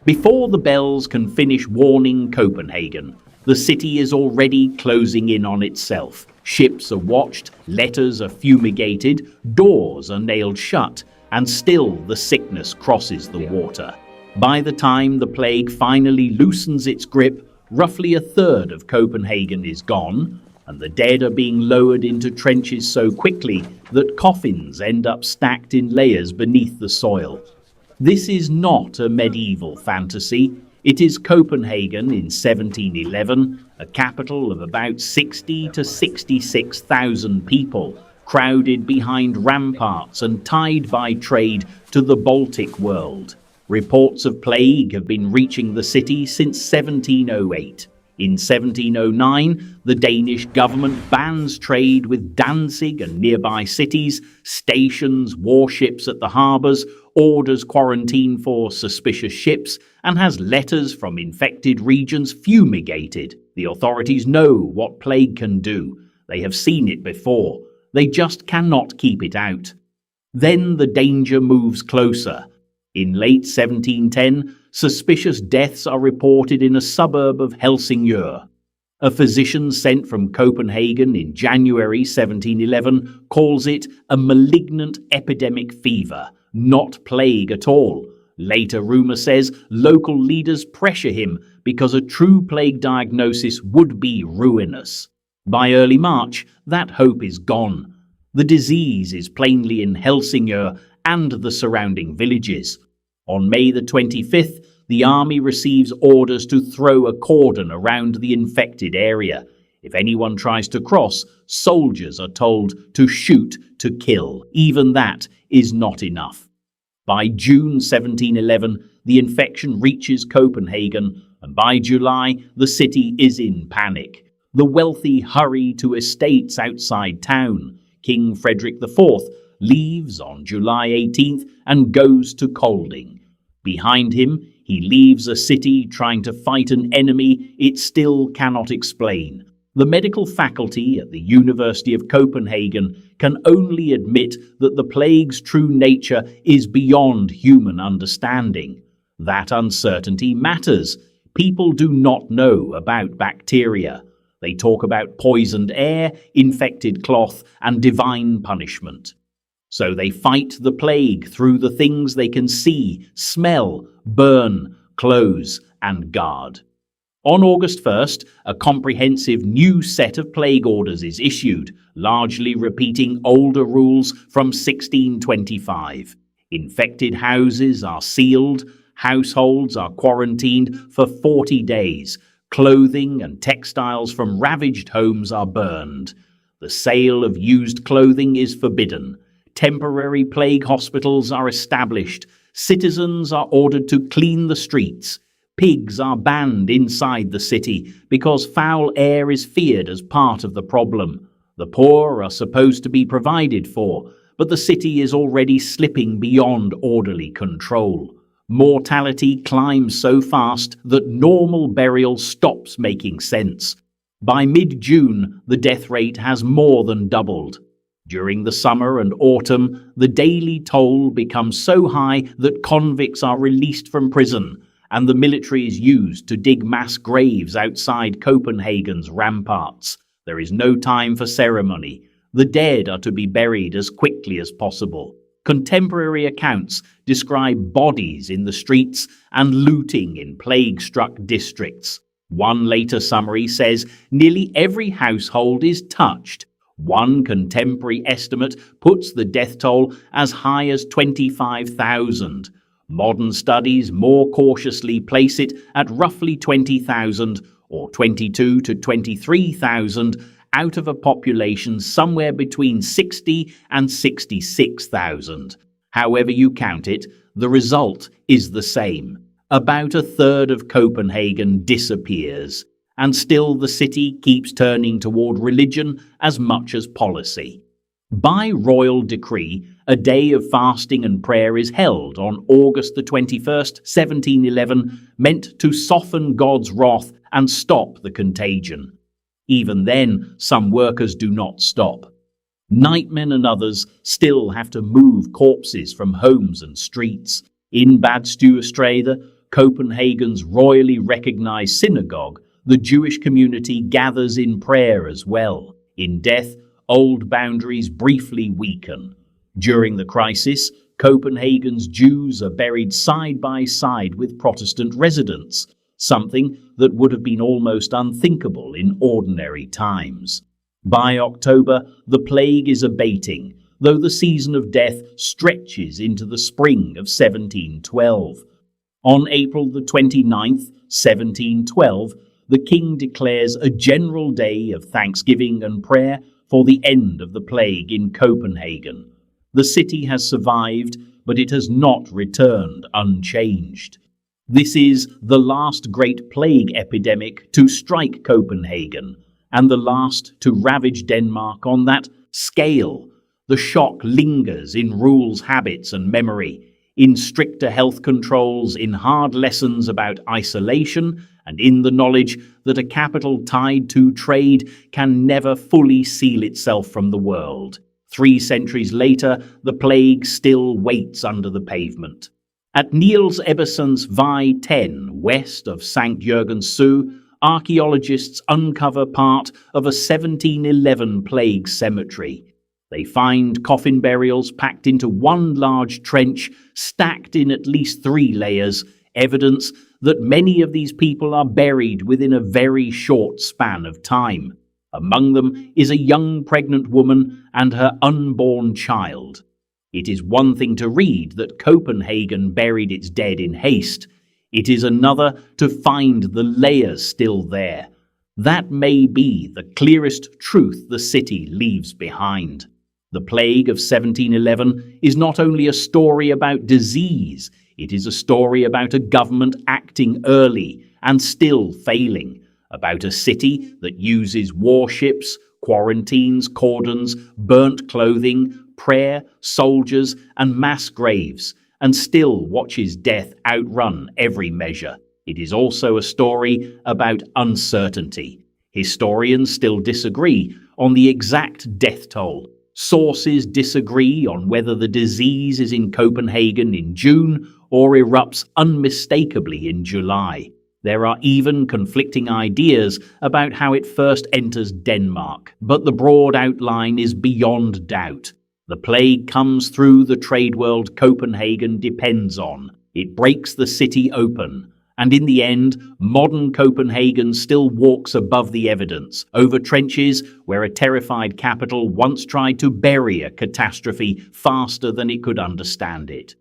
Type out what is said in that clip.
Before the bells can finish warning Copenhagen, the city is already closing in on itself. Ships are watched, letters are fumigated, doors are nailed shut, and still the sickness crosses the water. By the time the plague finally loosens its grip, roughly a third of Copenhagen is gone, and the dead are being lowered into trenches so quickly that coffins end up stacked in layers beneath the soil. This is not a medieval fantasy. It is Copenhagen in 1711, a capital of about 60 to 66,000 people, crowded behind ramparts and tied by trade to the Baltic world. Reports of plague have been reaching the city since 1708. In 1709, the Danish government bans trade with Danzig and nearby cities, stations warships at the harbours, orders quarantine for suspicious ships, and has letters from infected regions fumigated. The authorities know what plague can do. They have seen it before. They just cannot keep it out. Then the danger moves closer. In late 1710, suspicious deaths are reported in a suburb of Helsingør. A physician sent from Copenhagen in January 1711 calls it a malignant epidemic fever, not plague at all. Later rumour says local leaders pressure him because a true plague diagnosis would be ruinous. By early March, that hope is gone. The disease is plainly in Helsingør and the surrounding villages. On May the 25th, the army receives orders to throw a cordon around the infected area. If anyone tries to cross, soldiers are told to shoot to kill. Even that is not enough. By June 1711, the infection reaches Copenhagen, and by July, the city is in panic. The wealthy hurry to estates outside town. King Frederick IV leaves on July 18th and goes to Kolding. Behind him, he leaves a city trying to fight an enemy it still cannot explain. The medical faculty at the University of Copenhagen can only admit that the plague's true nature is beyond human understanding. That uncertainty matters. People do not know about bacteria. They talk about poisoned air, infected cloth, and divine punishment. So they fight the plague through the things they can see, smell, burn, close, and guard. On August 1st, a comprehensive new set of plague orders is issued, largely repeating older rules from 1625. Infected houses are sealed, households are quarantined for 40 days, clothing and textiles from ravaged homes are burned. The sale of used clothing is forbidden. Temporary plague hospitals are established. Citizens are ordered to clean the streets. Pigs are banned inside the city because foul air is feared as part of the problem. The poor are supposed to be provided for, but the city is already slipping beyond orderly control. Mortality climbs so fast that normal burial stops making sense. By mid-June, the death rate has more than doubled. During the summer and autumn, the daily toll becomes so high that convicts are released from prison, and the military is used to dig mass graves outside Copenhagen's ramparts. There is no time for ceremony. The dead are to be buried as quickly as possible. Contemporary accounts describe bodies in the streets and looting in plague-struck districts. One later summary says nearly every household is touched. One contemporary estimate puts the death toll as high as 25,000. Modern studies more cautiously place it at roughly 20,000 or 22 to 23,000 out of a population somewhere between 60 and 66,000. However you count it, the result is the same. About a third of Copenhagen disappears, and still the city keeps turning toward religion as much as policy. By royal decree, a day of fasting and prayer is held on August the 21st, 1711, meant to soften God's wrath and stop the contagion. Even then, some workers do not stop. Nightmen and others still have to move corpses from homes and streets. In Bad Stuestrade, Copenhagen's royally recognized synagogue, the Jewish community gathers in prayer as well. In death, old boundaries briefly weaken. During the crisis, Copenhagen's Jews are buried side by side with Protestant residents, something that would have been almost unthinkable in ordinary times. By October, the plague is abating, though the season of death stretches into the spring of 1712. On April the 29th, 1712, the king declares a general day of thanksgiving and prayer for the end of the plague in Copenhagen. The city has survived, but it has not returned unchanged. This is the last great plague epidemic to strike Copenhagen, and the last to ravage Denmark on that scale. The shock lingers in rules, habits, and memory, in stricter health controls, in hard lessons about isolation, and in the knowledge that a capital tied to trade can never fully seal itself from the world. 3 centuries later, the plague still waits under the pavement. At Niels Ebbeson's Vej 10, west of St. Jørgens Sø, archaeologists uncover part of a 1711 plague cemetery. They find coffin burials packed into one large trench, stacked in at least 3 layers, evidence that many of these people are buried within a very short span of time. Among them is a young pregnant woman and her unborn child. It is one thing to read that Copenhagen buried its dead in haste. It is another to find the layers still there. That may be the clearest truth the city leaves behind. The plague of 1711 is not only a story about disease, it is a story about a government acting early and still failing, about a city that uses warships, quarantines, cordons, burnt clothing, prayer, soldiers, and mass graves, and still watches death outrun every measure. It is also a story about uncertainty. Historians still disagree on the exact death toll. Sources disagree on whether the disease is in Copenhagen in June or erupts unmistakably in July. There are even conflicting ideas about how it first enters Denmark, but the broad outline is beyond doubt. The plague comes through the trade world Copenhagen depends on. It breaks the city open. And in the end, modern Copenhagen still walks above the evidence, over trenches where a terrified capital once tried to bury a catastrophe faster than it could understand it.